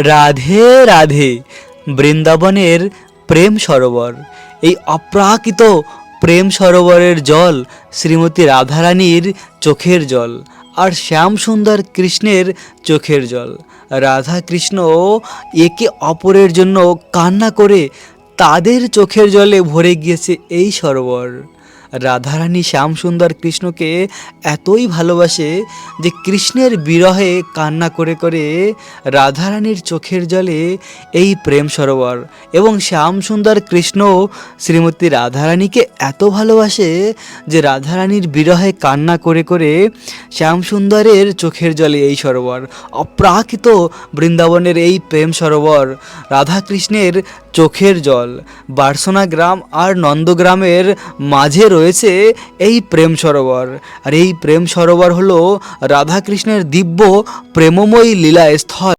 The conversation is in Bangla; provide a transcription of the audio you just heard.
রাধে রাধে। বৃন্দাবনের প্রেম সরোবর, এই অপ্রাকৃত প্রেম সরোবরের জল শ্রীমতী রাধারানীর চোখের জল, আর শ্যাম সুন্দর কৃষ্ণের চোখের জল। রাধা কৃষ্ণ একে অপরের জন্য কান্না করে তাদের চোখের জলে ভরে গিয়েছে এই সরোবর। রাধারানী শ্যামসুন্দর কৃষ্ণকে এতই ভালোবাসে যে কৃষ্ণের বিরহে কান্না করে করে রাধারানীর চোখের জলে এই প্রেম সরোবর, এবং শ্যামসুন্দর কৃষ্ণ শ্রীমতী রাধারানীকে এত ভালোবাসে যে রাধারানীর বিরহে কান্না করে করে শ্যামসুন্দরের চোখের জলে এই সরোবর। অপ্রাকৃত বৃন্দাবনের এই প্রেম সরোবর রাধাকৃষ্ণের চোখের জল। বার্সনা গ্রাম আর নন্দগ্রামের মাঝে রয়েছে এই প্রেম সরোবর, আর এই প্রেম সরোবর হলো রাধাকৃষ্ণের দিব্য প্রেমময়ী লীলা স্থল।